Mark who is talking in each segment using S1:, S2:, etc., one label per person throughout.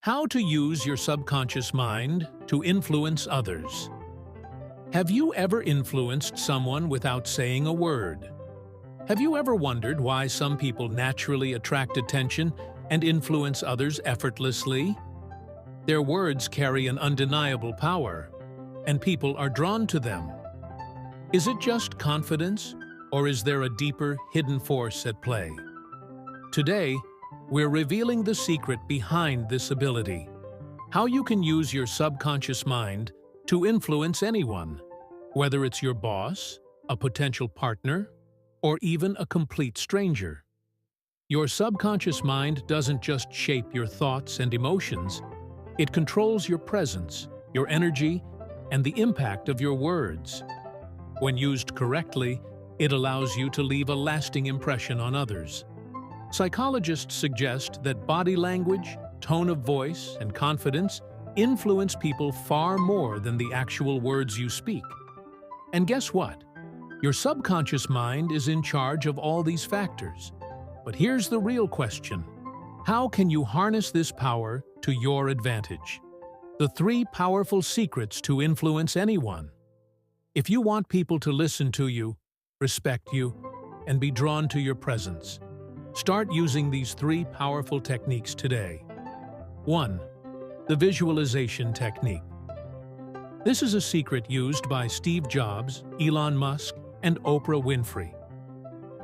S1: How to use your subconscious mind to influence others. Have you ever influenced someone without saying a word? Have you ever wondered why some people naturally attract attention and influence others effortlessly? Their words carry an undeniable power, and people are drawn to them. Is it just confidence, or is there a deeper, hidden force at play? Today, we're revealing the secret behind this ability, how you can use your subconscious mind to influence anyone, whether it's your boss, a potential partner, or even a complete stranger. Your subconscious mind doesn't just shape your thoughts and emotions, it controls your presence, your energy, and the impact of your words. When used correctly, it allows you to leave a lasting impression on others. Psychologists suggest that body language, tone of voice, and confidence influence people far more than the actual words you speak. And guess what? Your subconscious mind is in charge of all these factors. But here's the real question. How can you harness this power to your advantage? The 3 powerful secrets to influence anyone. If you want people to listen to you, respect you, and be drawn to your presence, start using these 3 powerful techniques today. 1. The visualization technique. This is a secret used by Steve Jobs, Elon Musk, and Oprah Winfrey.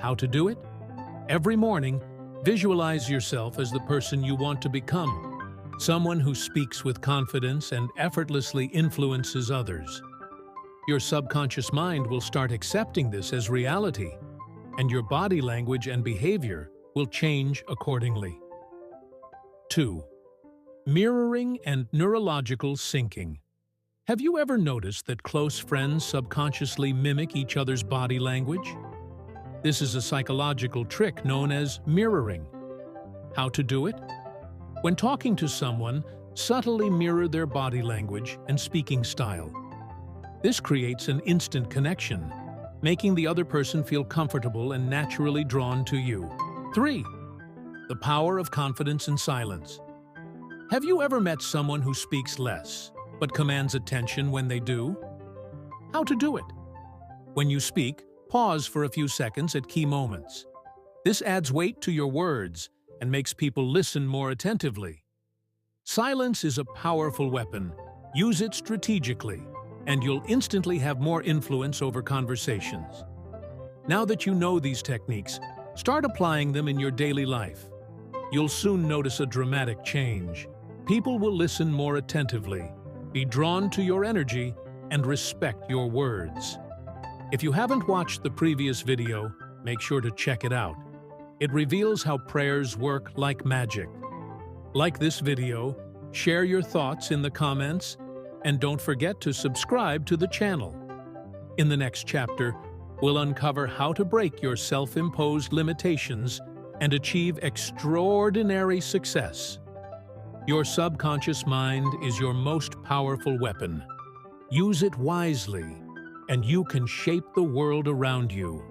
S1: How to do it? Every morning, visualize yourself as the person you want to become, someone who speaks with confidence and effortlessly influences others. Your subconscious mind will start accepting this as reality, and your body language and behavior will change accordingly. 2. Mirroring and neurological syncing. Have you ever noticed that close friends subconsciously mimic each other's body language? This is a psychological trick known as mirroring. How to do it? When talking to someone, subtly mirror their body language and speaking style. This creates an instant connection, making the other person feel comfortable and naturally drawn to you. 3. The power of confidence in silence. Have you ever met someone who speaks less, but commands attention when they do? How to do it? When you speak, pause for a few seconds at key moments. This adds weight to your words and makes people listen more attentively. Silence is a powerful weapon. Use it strategically, and you'll instantly have more influence over conversations. Now that you know these techniques, start applying them in your daily life. You'll soon notice a dramatic change. People will listen more attentively, be drawn to your energy, and respect your words. If you haven't watched the previous video, make sure to check it out. It reveals how prayers work like magic. Like this video, share your thoughts in the comments, and don't forget to subscribe to the channel. In the next chapter, we'll uncover how to break your self-imposed limitations and achieve extraordinary success. Your subconscious mind is your most powerful weapon. Use it wisely, and you can shape the world around you.